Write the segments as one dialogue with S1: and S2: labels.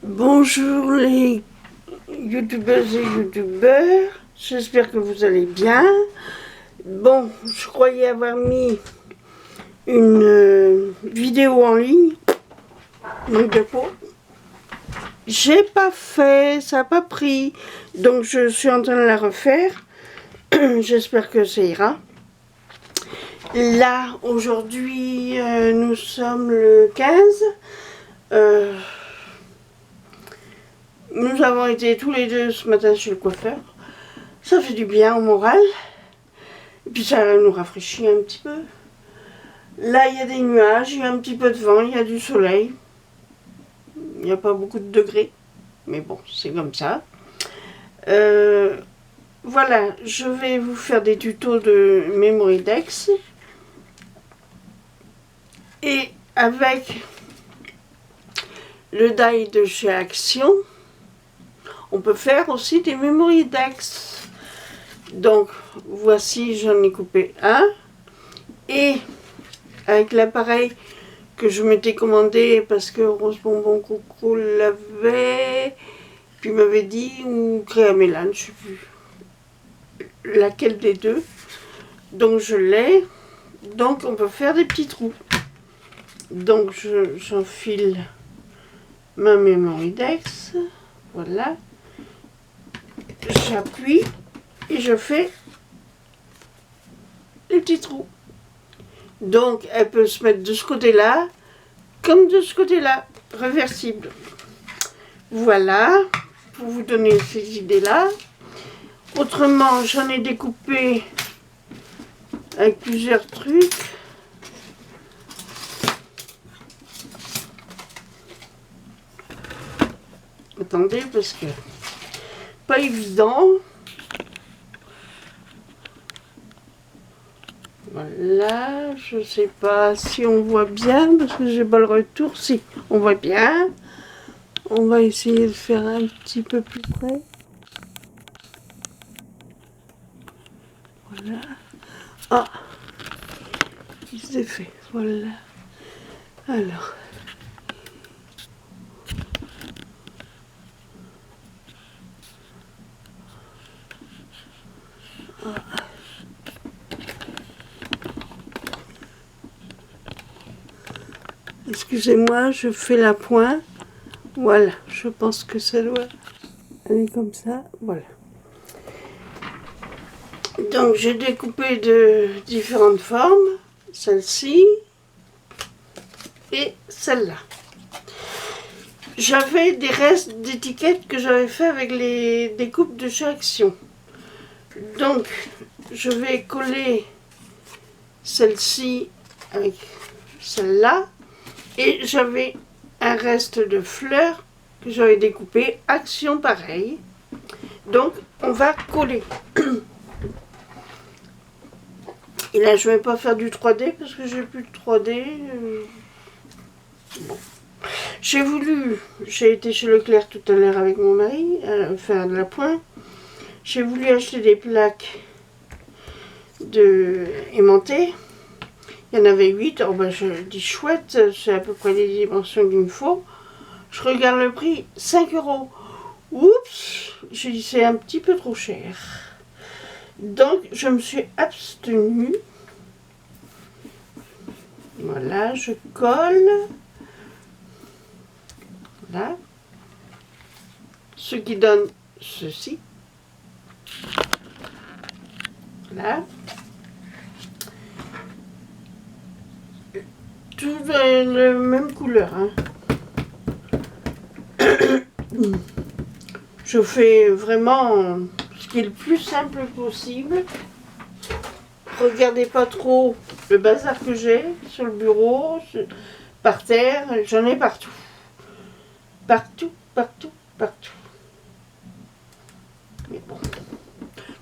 S1: Bonjour les youtubeuses et youtubeurs, j'espère que vous allez bien. Bon, je croyais avoir mis une vidéo en ligne, manque de peau. J'ai pas fait, ça n'a pas pris, donc je suis en train de la refaire. J'espère que ça ira. Là, aujourd'hui, nous sommes le 15. Nous avons été tous les deux ce matin chez le coiffeur. Ça fait du bien au moral. Et puis ça nous rafraîchit un petit peu. Là, il y a des nuages, il y a un petit peu de vent, il y a du soleil. Il n'y a pas beaucoup de degrés. Mais bon, c'est comme ça. Voilà, je vais vous faire des tutos de Memory-Dex. Et avec le die de chez Action, on peut faire aussi des Memory-Dex. Donc, voici, j'en ai coupé un. Et avec l'appareil que je m'étais commandé parce que Rose Bonbon Coco l'avait, puis m'avait dit, ou Créa Mélane, je ne sais plus laquelle des deux. Donc je l'ai. Donc on peut faire des petits trous. Donc j'enfile ma Memory-Dex. Voilà. J'appuie et je fais les petits trous. Donc elle peut se mettre de ce côté-là comme de ce côté-là, réversible. Voilà, pour vous donner ces idées-là. Autrement, j'en ai découpé avec plusieurs trucs. Attendez, parce que pas évident. Voilà, je sais pas si on voit bien, parce que j'ai pas le retour. Si, on voit bien. On va essayer de faire un petit peu plus près. Voilà. Ah, il s'est fait. Voilà. Alors. Ah. Excusez-moi, je fais la pointe. Voilà, je pense que ça doit aller comme ça. Voilà. Donc j'ai découpé de différentes formes. Celle-ci et celle-là. J'avais des restes d'étiquettes que j'avais fait avec les découpes de chez Action. Donc je vais coller celle-ci avec celle-là. Et j'avais un reste de fleurs que j'avais découpé, Action pareil. Donc on va coller. Et là je ne vais pas faire du 3D parce que j'ai plus de 3D. Bon. J'ai été chez Leclerc tout à l'heure avec mon mari, faire de la pointe. J'ai voulu acheter des plaques aimantées. Il y en avait 8. Alors ben, je dis chouette, c'est à peu près les dimensions qu'il me faut. Je regarde le prix, 5 €. Oups, j'ai dit c'est un petit peu trop cher. Donc je me suis abstenue. Voilà, je colle. Voilà. Ce qui donne ceci. Voilà. Tout est la même couleur. Hein. Je fais vraiment ce qui est le plus simple possible. Regardez pas trop le bazar que j'ai sur le bureau, par terre, j'en ai partout. Partout, partout, partout. Mais bon.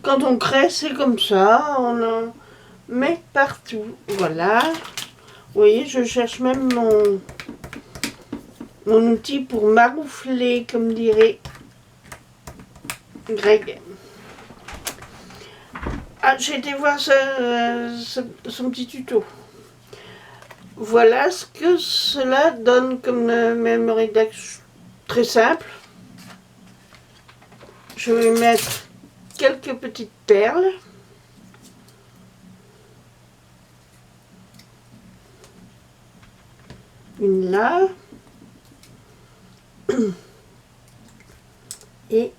S1: Quand on crée, c'est comme ça, on en met partout. Voilà. Vous voyez, je cherche même mon outil pour maroufler, comme dirait Greg. Ah, j'ai été voir son petit tuto. Voilà ce que cela donne comme Memory-Dex très simple. Je vais mettre quelques petites perles. Une là. Et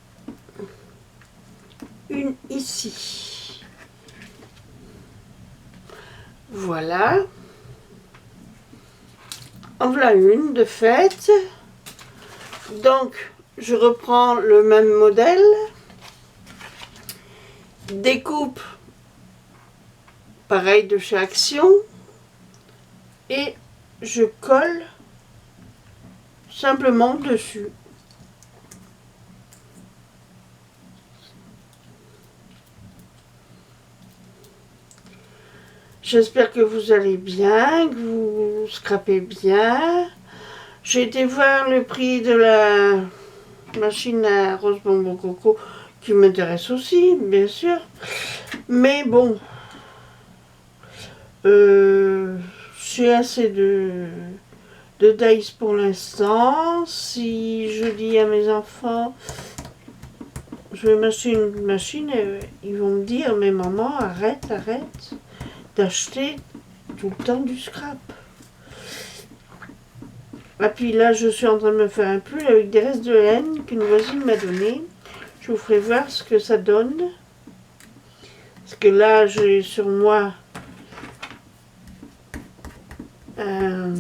S1: une ici. Voilà. En voilà une de fait. Donc, je reprends le même modèle. Découpe pareil de chez Action. Et je colle simplement dessus. J'espère que vous allez bien, que vous scrapez bien. J'ai été voir le prix de la machine à rose bonbon coco qui m'intéresse aussi, bien sûr. Mais bon, j'ai assez de dice pour l'instant. Si je dis à mes enfants, je vais m'acheter une machine, ils vont me dire, mais maman, arrête d'acheter tout le temps du scrap. Et puis là, je suis en train de me faire un pull avec des restes de laine qu'une voisine m'a donné. Je vous ferai voir ce que ça donne. Parce que là, j'ai sur moi un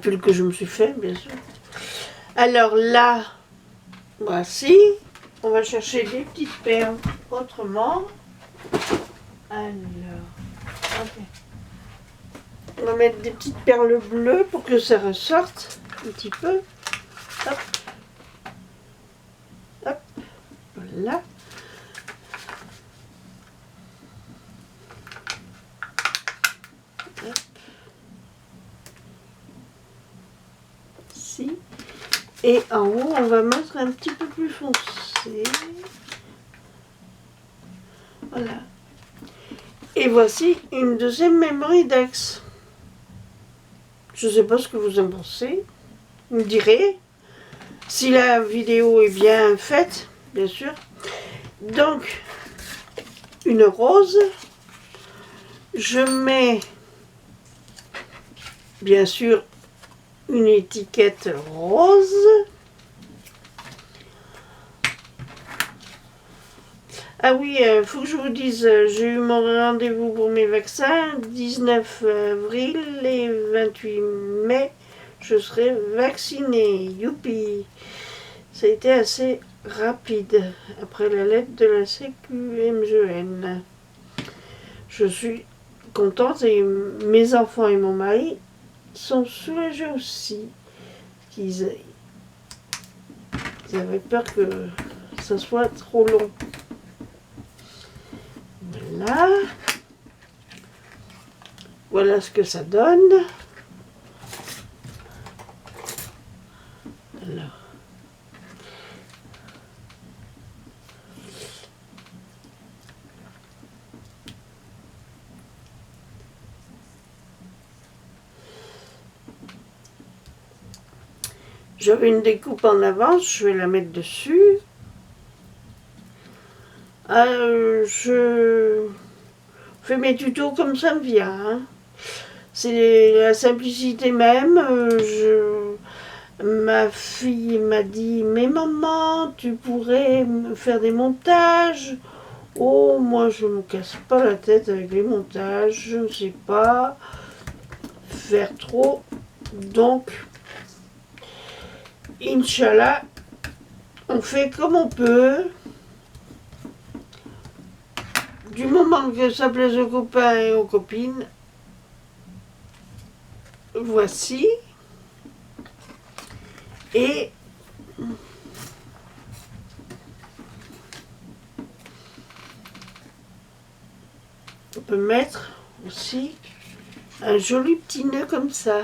S1: pull que je me suis fait, bien sûr. Alors là, voici. On va chercher des petites perles autrement. Alors, ok. On va mettre des petites perles bleues pour que ça ressorte un petit peu. Hop. Hop. Voilà. Hop. Ici. Et en haut, on va mettre un petit peu plus foncé. Voilà. Et voici une deuxième Memory Dex. Je ne sais pas ce que vous en pensez. Vous me direz. Si la vidéo est bien faite, bien sûr. Donc, une rose. Je mets, bien sûr, une étiquette rose. Ah oui, faut que je vous dise, j'ai eu mon rendez-vous pour mes vaccins, 19 avril et 28 mai, je serai vaccinée. Youpi! Ça a été assez rapide, après la lettre de la CQMGN. Je suis contente et mes enfants et mon mari sont soulagés aussi. Ils avaient peur que ça soit trop long. Voilà. Voilà ce que ça donne. Alors. J'avais une découpe en avance, je vais la mettre dessus. Je fais mes tutos comme ça me vient. Hein. C'est la simplicité même. Ma fille m'a dit, mais maman, tu pourrais me faire des montages. Oh, moi je me casse pas la tête avec les montages, je ne sais pas faire trop. Donc, Inch'Allah, on fait comme on peut. Du moment que ça plaise aux copains et aux copines, voici. Et on peut mettre aussi un joli petit nœud comme ça.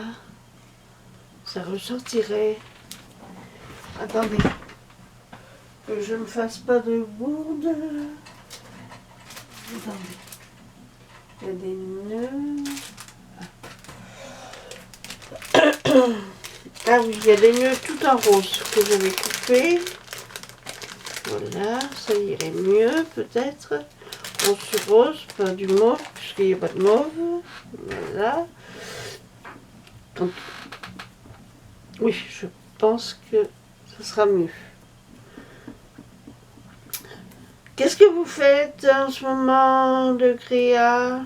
S1: Ça ressortirait. Attendez, que je ne fasse pas de bourde. Attendez. Il y a des nœuds. Ah oui, il y a des nœuds tout en rose que j'avais coupés. Voilà, ça irait mieux peut-être. Rose sur rose, pas du mauve, puisqu'il n'y a pas de mauve. Voilà. Donc, oui, je pense que ce sera mieux. Qu'est-ce que vous faites en ce moment de créa?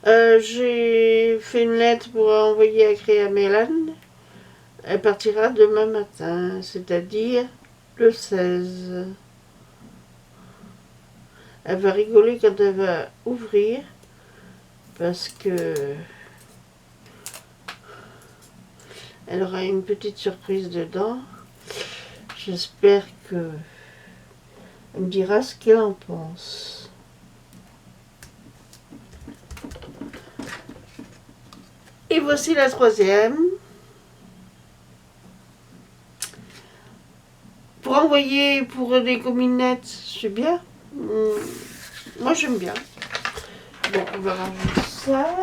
S1: J'ai fait une lettre pour envoyer à Créa Mélane. Elle partira demain matin, c'est-à-dire le 16. Elle va rigoler quand elle va ouvrir parce que elle aura une petite surprise dedans. J'espère que elle me dira ce qu'elle en pense. Et voici la troisième. Pour envoyer pour des cominettes, c'est bien. Moi j'aime bien. Bon, on va ranger ça.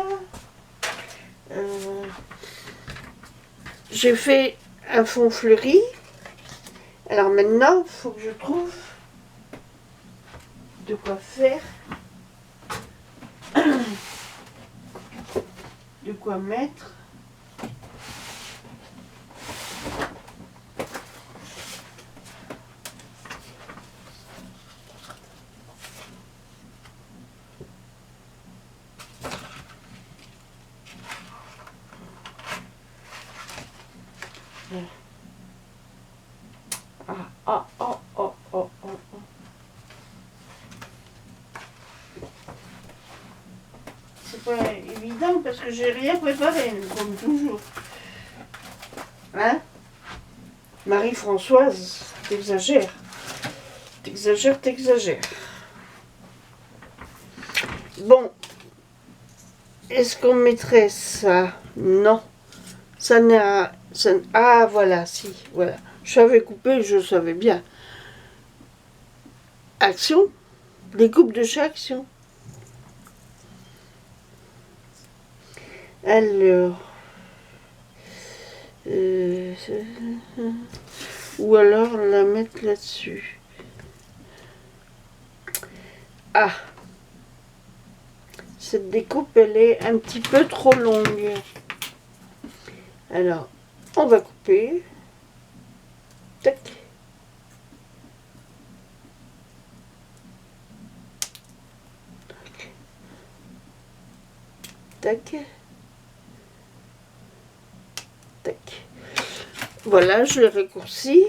S1: J'ai fait un fond fleuri. Alors maintenant, il faut que je trouve de quoi faire. De quoi mettre. Oh. C'est pas évident parce que j'ai rien préparé, comme toujours. Hein? Marie-Françoise, t'exagères. T'exagères. Bon. Est-ce qu'on mettrait ça? Non. Ça n'a... Ah, voilà, si, voilà. Je savais couper, je savais bien. Action. Découpe de chaque action. Alors... ou alors la mettre là-dessus. Ah! Cette découpe, elle est un petit peu trop longue. Alors, on va couper. Tac. Tac. Tac. Voilà, je l'ai raccourci.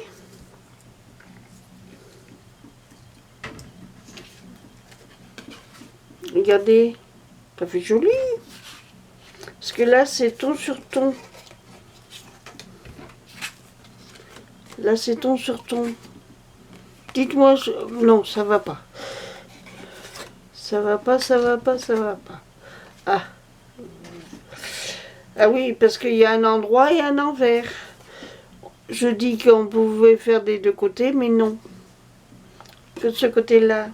S1: Regardez, ça fait joli. Parce que là, c'est ton sur ton. Là, c'est ton sur ton. Dites-moi, non, ça va pas. Ça va pas. Ah. Ah oui, parce qu'il y a un endroit et un envers. Je dis qu'on pouvait faire des deux côtés, mais non. Que de ce côté-là.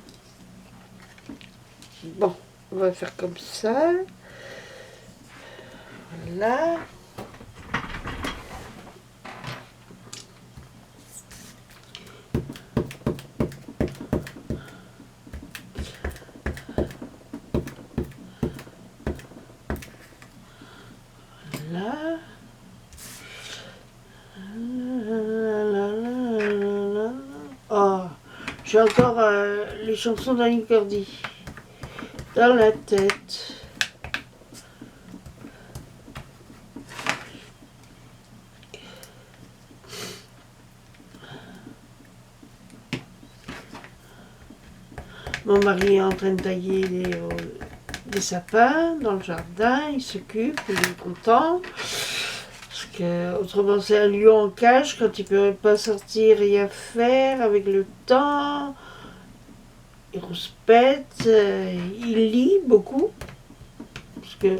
S1: Bon, on va faire comme ça. Voilà. Voilà. Oh, j'ai encore les chansons d'Annie Cordy dans la tête. Mon mari est en train de tailler des sapins dans le jardin, il s'occupe, il est content. Parce que autrement c'est un lion en cage quand il ne peut pas sortir, rien faire avec le temps. Il rouspète, il lit beaucoup. Parce que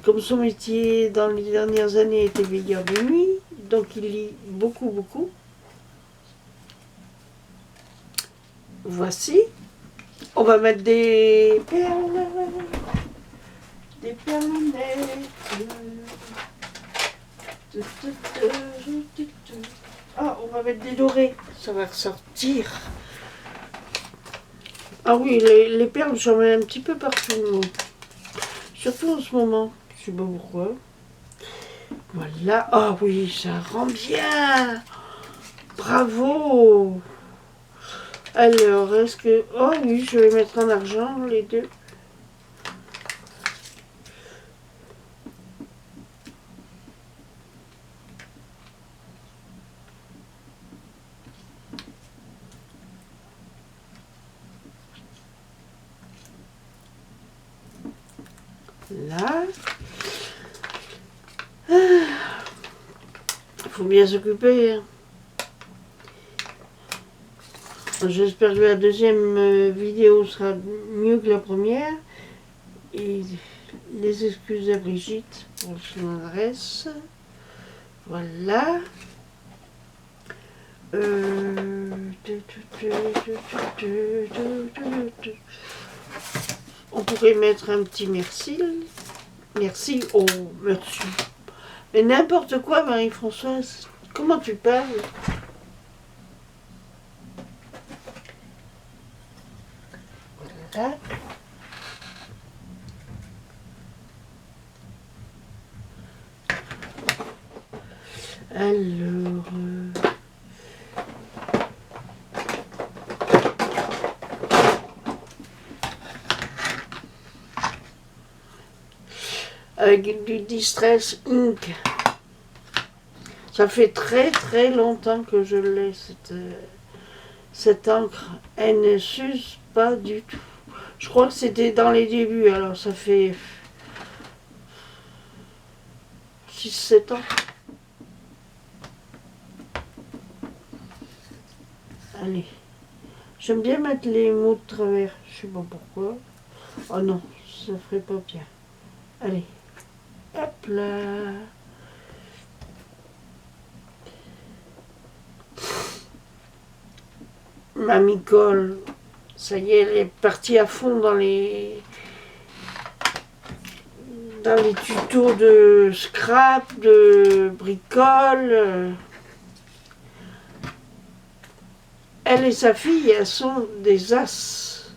S1: comme son métier dans les dernières années était veilleur de nuit, donc il lit beaucoup. Voici. On va mettre des perles. Des perles. Ah, on va mettre des dorés, ça va ressortir. Ah oui, les perles, j'en mets un petit peu partout, moi. Surtout en ce moment, je sais pas pourquoi. Voilà, ah oui, ça rend bien. Bravo. Alors, est-ce que... Oh oui, je vais mettre en argent les deux. Là. Il faut bien s'occuper. Hein. J'espère que la deuxième vidéo sera mieux que la première. Et les excuses à Brigitte pour son adresse. Voilà. On pourrait mettre un petit merci. Merci. Oh, merci. Mais n'importe quoi, Marie-Françoise. Comment tu parles? Voilà. Alors... avec du Distress Ink. Ça fait très très longtemps que je l'ai, cette encre. Elle ne s'use pas du tout. Je crois que c'était dans les débuts, alors ça fait 6-7 ans. Allez. J'aime bien mettre les mots de travers. Je sais pas pourquoi. Oh non, ça ferait pas bien. Allez. Hop là. Mamie Colle, ça y est, elle est partie à fond dans les tutos de scrap, de bricole. Elle et sa fille, elles sont des as.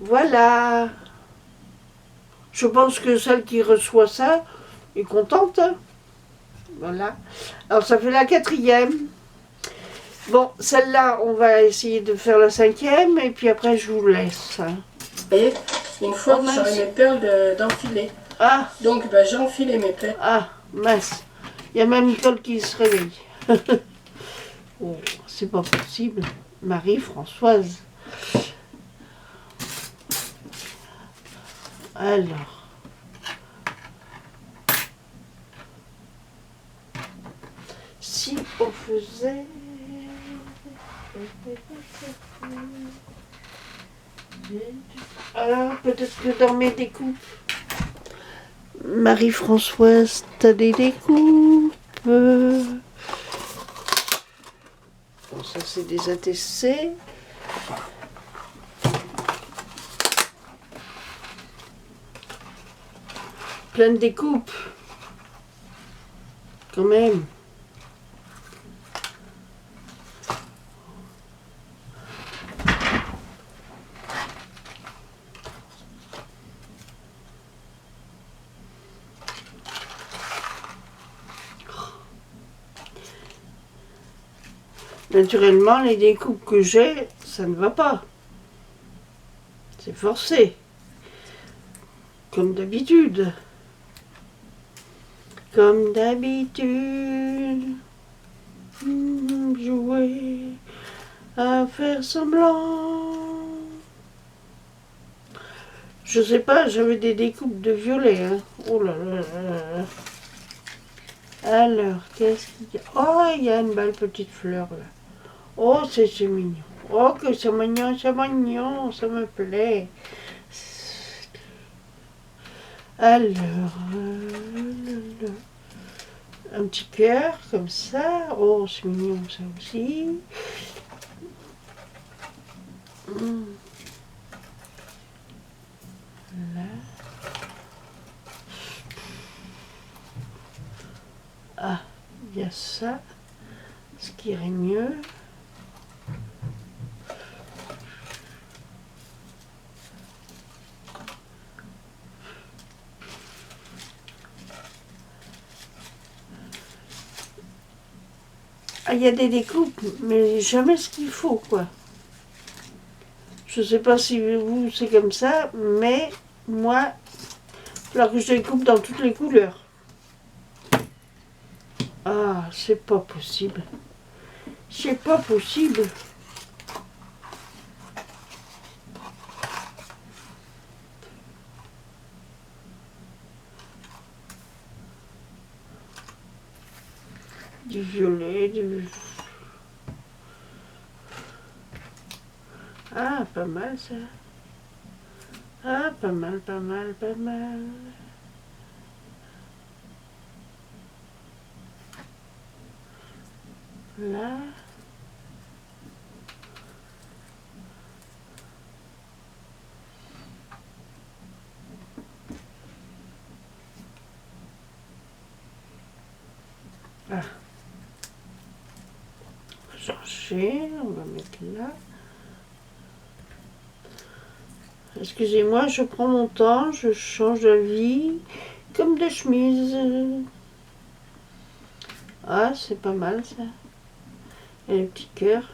S1: Voilà. Je pense que celle qui reçoit ça est contente. Hein. Voilà. Alors ça fait la 4e. Bon, celle-là, on va essayer de faire la 5e et puis après je vous laisse. Hein.
S2: Et une fois que j'aurai mes perles d'enfiler.
S1: Ah.
S2: Donc ben, j'ai enfilé mes perles.
S1: Ah, mince. Il y a même Nicole qui se réveille. Oh, c'est pas possible. Marie-Françoise. Alors. Si on faisait... Alors, peut-être que dans mes découpes... Marie-Françoise, t'as des découpes. Bon, ça c'est des ATC. Plein de découpes. Quand même. Naturellement, les découpes que j'ai, ça ne va pas. C'est forcé. Comme d'habitude. Comme d'habitude. Jouer à faire semblant. Je sais pas, j'avais des découpes de violet. Hein. Oh là là là là. Alors, qu'est-ce qu'il y a? Oh, il y a une belle petite fleur là. Oh, c'est mignon. Oh, que c'est mignon, ça me plaît. Alors, un petit cœur comme ça. Oh, c'est mignon ça aussi. Là. il y a ça, ce qui irait mieux. Ah, il y a des découpes, mais jamais ce qu'il faut, quoi. Je sais pas si vous c'est comme ça, mais moi, il va falloir que je découpe dans toutes les couleurs. Ah, c'est pas possible. C'est pas possible. Du violet, du... Ah, pas mal ça. Ah, pas mal, pas mal, pas mal. Là. Ah. Changer, on va mettre là. Excusez-moi, je prends mon temps, je change d'avis, comme de chemise. Ah, c'est pas mal ça. Et les petits cœurs.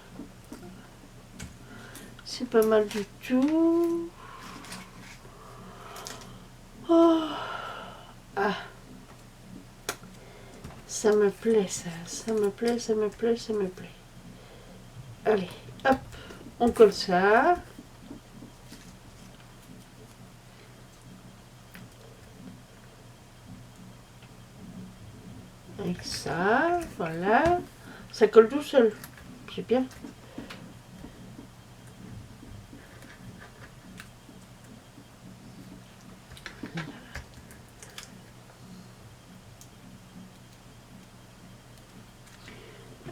S1: C'est pas mal du tout. Oh. Ah. Ça me plaît ça. Ça me plaît, ça me plaît, ça me plaît. Allez, hop, on colle ça. Avec ça, voilà. Ça colle tout seul. C'est bien.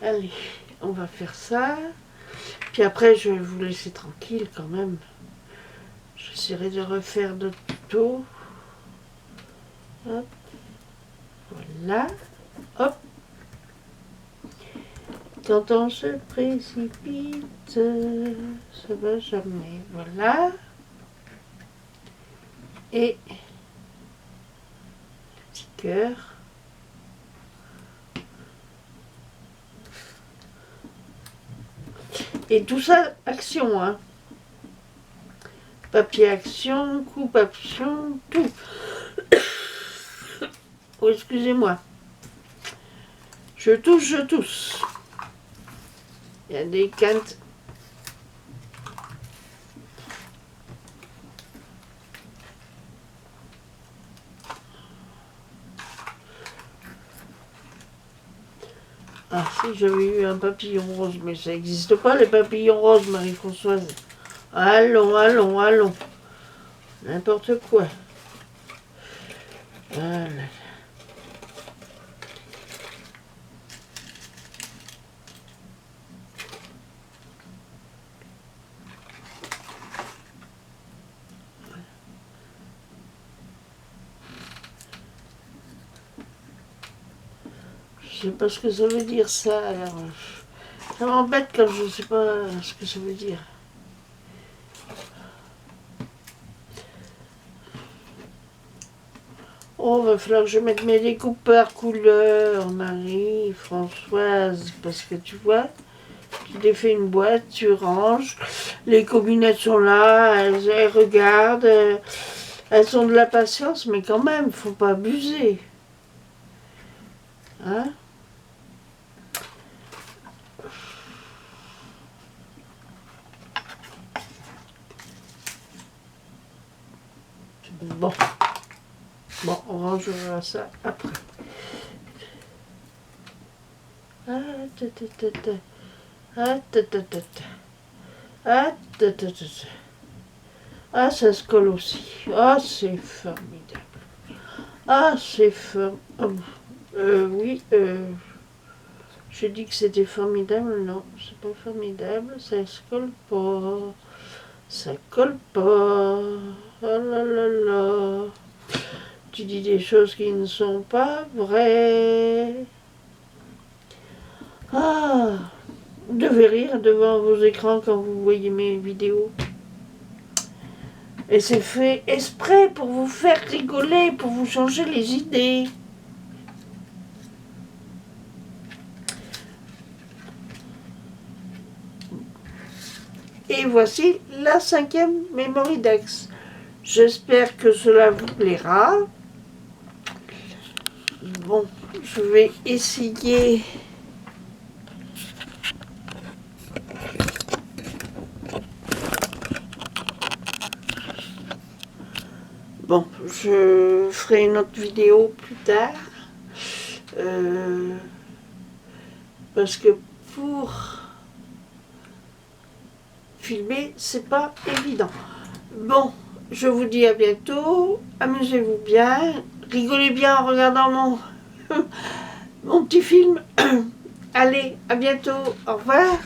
S1: Allez, on va faire ça. Puis après, je vais vous laisser tranquille quand même. J'essaierai de refaire d'autres tutos. Hop. Voilà. Hop. Quand on se précipite, ça va jamais. Voilà. Et petit cœur. Et tout ça, action, hein. Papier action, coupe action, tout. Oh, excusez-moi. Je touche, je tousse. Il y a des quintes. Ah si, j'avais eu un papillon rose, mais ça n'existe pas les papillons roses, Marie-Françoise. Allons, allons, allons. N'importe quoi. Voilà. Je sais pas ce que ça veut dire ça, alors ça m'embête quand je ne sais pas ce que ça veut dire. Oh, va falloir que je mette mes découpes par couleur, Marie-Françoise, parce que tu vois, tu défais une boîte, tu ranges, les combinaisons sont là, elles regardent, elles ont de la patience, mais quand même, faut pas abuser. Hein? Bon. Bon, on rangera ça après. Ah, ta, ta, ta, ta. Ah, ta, ta, ta, ta. Ah, ta, ta, ta, ta. Ah, ça se colle aussi. Ah, c'est formidable. Ah, c'est formidable. Oui, j'ai dit que c'était formidable. Non, c'est pas formidable. Ça se colle pas. Ça colle pas. Oh là là là. Tu dis des choses qui ne sont pas vraies. Ah, vous devez rire devant vos écrans quand vous voyez mes vidéos. Et c'est fait exprès pour vous faire rigoler, pour vous changer les idées. Et voici la 5e Memory Dex. J'espère que cela vous plaira. Bon, je vais essayer. Bon, je ferai une autre vidéo plus tard. Parce que pour filmer, c'est pas évident. Bon, je vous dis à bientôt. Amusez-vous bien. Rigolez bien en regardant mon petit film. Allez, à bientôt. Au revoir.